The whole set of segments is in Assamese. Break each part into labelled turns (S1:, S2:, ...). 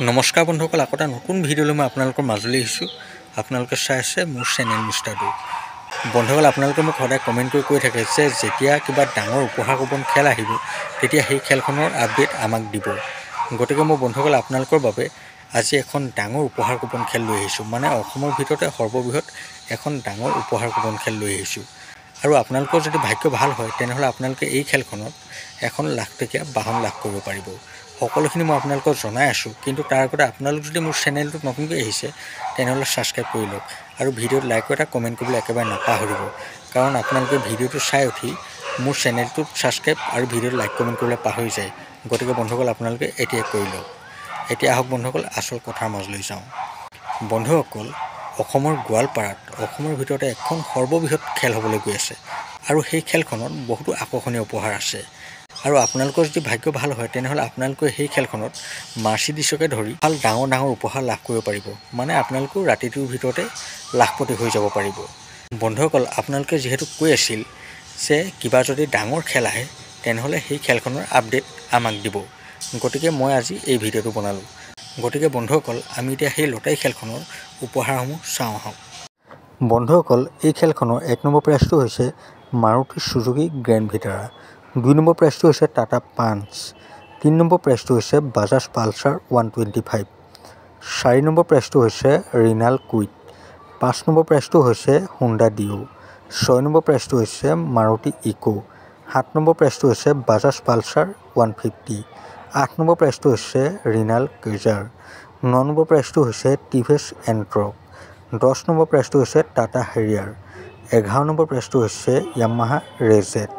S1: নমস্কাৰ বন্ধুসকল, আকৌ এটা নতুন ভিডিঅ'লৈ মই আপোনালোকৰ মাজলৈ আহিছোঁ। আপোনালোকে চাই আছে মোৰ চেনেল মিষ্টাৰ ডু। বন্ধুসকল, আপোনালোকে মোক সদায় কমেণ্ট কৰি কৈ থাকে যে যেতিয়া কিবা ডাঙৰ উপহাৰ কুপন খেল আহিব তেতিয়া সেই খেলখনৰ আপডেট আমাক দিব। গতিকে মই বন্ধুসকল আপোনালোকৰ বাবে আজি এখন ডাঙৰ উপহাৰ কুপন খেল লৈ আহিছোঁ। মানে অসমৰ ভিতৰতে সৰ্ববৃহৎ এখন ডাঙৰ উপহাৰ কুপন খেল লৈ আহিছোঁ। আৰু আপোনালোকৰ যদি ভাগ্য ভাল হয় তেনেহ'লে আপোনালোকে এই খেলখনত 1 লাখ টকীয়া বাহন লাভ কৰিব পাৰিব। সকলোখিনি মই আপোনালোকক জনাই আছোঁ, কিন্তু তাৰ আগতে আপোনালোক যদি মোৰ চেনেলটোত নতুনকৈ আহিছে তেনেহ'লে ছাবস্ক্ৰাইব কৰি লওক আৰু ভিডিঅ'ত লাইক এটা কমেণ্ট কৰিবলৈ একেবাৰে নাপাহৰিব। কাৰণ আপোনালোকে ভিডিঅ'টো চাই উঠি মোৰ চেনেলটোত ছাবস্ক্ৰাইব আৰু ভিডিঅ'ত লাইক কমেণ্ট কৰিবলৈ পাহৰি যায়। গতিকে বন্ধুসকল আপোনালোকে এতিয়া কৰি লওক। এতিয়া আহক বন্ধুসকল আচল কথাৰ মাজলৈ যাওঁ। বন্ধুসকল, অসমৰ গোৱালপাৰাত অসমৰ ভিতৰতে এখন সৰ্ববৃহৎ খেল হ'বলৈ গৈ আছে আৰু সেই খেলখনত বহুতো আকৰ্ষণীয় উপহাৰ আছে। আৰু আপোনালোকৰ যদি ভাগ্য ভাল হয় তেনেহ'লে আপোনালোকে সেই খেলখনত মাৰ্চিডিছকে ধৰি ভাল ডাঙৰ উপহাৰ লাভ কৰিব পাৰিব। মানে আপোনালোকেও ৰাতিটোৰ ভিতৰতে লাখপতি হৈ যাব পাৰিব। বন্ধুসকল, আপোনালোকে যিহেতু কৈ আছিল যে কিবা যদি ডাঙৰ খেল আহে তেনেহ'লে সেই খেলখনৰ আপডেট আমাক দিব। গতিকে মই আজি এই ভিডিঅ'টো বনালোঁ। গতিকে বন্ধুসকল, আমি এতিয়া সেই লটাৰী খেলখনৰ উপহাৰসমূহ চাওঁ আহক। বন্ধুসকল, এই খেলখনৰ 1 নম্বৰ প্ৰাইজটো হৈছে মাৰুতি চুজুকি গ্ৰেণ্ড ভিটাৰা, 2 নম্বৰ প্ৰাইজটো হৈছে টাটা পাঞ্চ, 3 নম্বৰ প্ৰাইজটো হৈছে বাজাজ পালচাৰ 125, 4 নম্বৰ প্ৰাইজটো হৈছে ৰিনাল্ট কুইড, 5 নম্বৰ প্ৰাইজটো হৈছে হোণ্ডা ডিঅ', 6 নম্বৰ প্ৰাইজটো হৈছে মাৰুতি ইকো, 7 নম্বৰ প্ৰাইজটো হৈছে বাজাজ পালচাৰ 150, 8 নম্বৰ প্ৰাইজটো হৈছে ৰিনাল্ট ক্ৰুজাৰ, 9 নম্বৰ প্ৰাইজটো হৈছে টিভিএছ এণ্ট্ৰক, 10 নম্বৰ প্ৰাইজটো হৈছে টাটা হেৰিয়াৰ, 11 নম্বৰ প্ৰাইজটো হৈছে য়ামাহা ৰেজেট,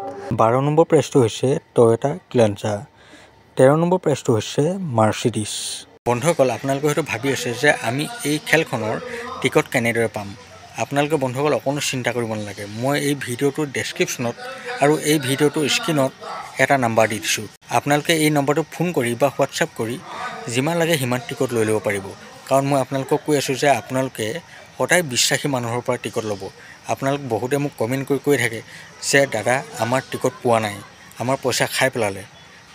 S1: 12 নম্বৰ প্ৰাইজটো হৈছে টয়োটা গ্লেঞ্জা, 13 নম্বৰ প্ৰাইজটো হৈছে মাৰ্চিডিছ। বন্ধুসকল, আপোনালোকে হয়তো ভাবি আছে যে আমি এই খেলখনৰ টিকট কেনেদৰে পাম। আপোনালোকে বন্ধুসকল অকণো চিন্তা কৰিব নালাগে। মই এই ভিডিঅ'টোৰ ডেছক্ৰিপশ্যনত আৰু এই ভিডিঅ'টোৰ স্ক্ৰীণত এটা নাম্বাৰ দি দিছোঁ। আপোনালোকে এই নম্বৰটো ফোন কৰি বা হোৱাটছআপ কৰি যিমান লাগে সিমান টিকট লৈ ল'ব পাৰিব। কাৰণ মই আপোনালোকক কৈ আছোঁ যে আপোনালোকে সদায় বিশ্বাসী মানুহৰ পৰা টিকট ল'ব। আপোনালোক বহুতে মোক কমেণ্ট কৰি কৈ থাকে যে দাদা আমাৰ টিকট পোৱা নাই, আমাৰ পইচা খাই পেলালে।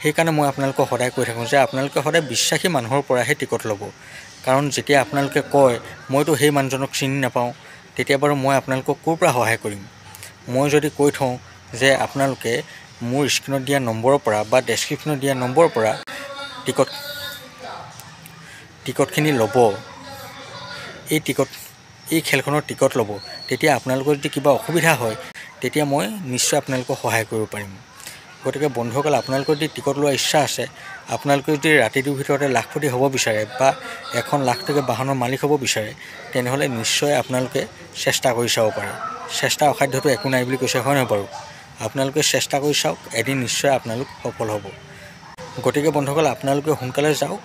S1: সেইকাৰণে মই আপোনালোকক সদায় কৈ থাকোঁ যে আপোনালোকে সদায় বিশ্বাসী মানুহৰ পৰাহে টিকট ল'ব। কাৰণ যেতিয়া আপোনালোকে কয় মইতো সেই মানুহজনক চিনি নাপাওঁ, তেতিয়া বাৰু মই আপোনালোকক ক'ৰ পৰা সহায় কৰিম। মই যদি কৈ থওঁ যে আপোনালোকে মোৰ স্ক্ৰীণত দিয়া নম্বৰৰ পৰা বা ডেছক্ৰিপশ্যনত দিয়া নম্বৰৰ পৰা টিকটখিনি ল'ব, এই খেলখনৰ টিকট ল'ব, তেতিয়া আপোনালোকৰ যদি কিবা অসুবিধা হয় তেতিয়া মই নিশ্চয় আপোনালোকক সহায় কৰিব পাৰিম। গতিকে বন্ধুসকল, আপোনালোকৰ যদি টিকট লোৱাৰ ইচ্ছা আছে, আপোনালোকে যদি ৰাতিটোৰ ভিতৰতে লাখপতি হ'ব বিচাৰে বা 1 লাখ টকীয়া বাহনৰ মালিক হ'ব বিচাৰে তেনেহ'লে নিশ্চয় আপোনালোকে চেষ্টা কৰি চাব পাৰে। চেষ্টা অসাধ্যটো একো নাই বুলি কৈছে, হয় নহয় বাৰু? আপোনালোকে চেষ্টা কৰি চাওক, এদিন নিশ্চয় আপোনালোক সফল হ'ব। গতিকে বন্ধুসকল, আপোনালোকে সোনকালে যাওক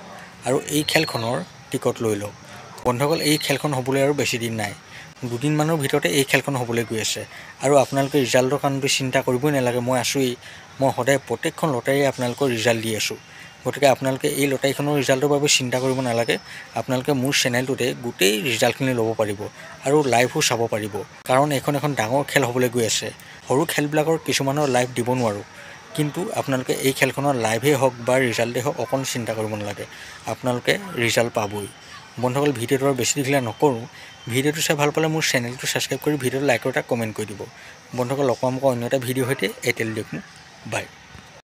S1: আৰু এই খেলখনৰ টিকট লৈ লওক। বন্ধুসকল, এই খেলখন হ'বলৈ আৰু বেছি দিন নাই। 2 দিনমানৰ ভিতৰতে এই খেলখন হ'বলৈ গৈ আছে। আৰু আপোনালোকে ৰিজাল্টৰ কাৰণেতো চিন্তা কৰিবই নালাগে, মই আছোঁৱেই। মই সদায় প্ৰত্যেকখন লটাৰীয়ে আপোনালোকৰ ৰিজাল্ট দি আছোঁ। গতিকে আপোনালোকে এই লটাৰীখনৰ ৰিজাল্টৰ বাবে চিন্তা কৰিব নালাগে। আপোনালোকে মোৰ চেনেলটোতে গোটেই ৰিজাল্টখিনি ল'ব পাৰিব আৰু লাইভো চাব পাৰিব। কাৰণ এখন ডাঙৰ খেল হ'বলৈ গৈ আছে। সৰু খেলবিলাকৰ কিছুমানৰ লাইভ দিব নোৱাৰোঁ, কিন্তু আপোনালোকে এই খেলখনৰ লাইভেই হওক বা ৰিজাল্টেই হওক অকণ চিন্তা কৰিব নালাগে, আপোনালোকে ৰিজাল্ট পাবই। বন্ধুসকল, ভিডিঅ'টো আৰু বেছি দীঘলীয়া নকৰোঁ। ভিডিঅ'টো চাই ভাল পালে মোৰ চেনেলটো ছাবস্ক্ৰাইব কৰি ভিডিঅ'টো লাইক এটা কমেণ্ট কৰি দিব। বন্ধুসকল, লগ পাম অন্য এটা ভিডিঅ'ৰ সৈতে। এতিয়ালৈ দিয়ক, বাই।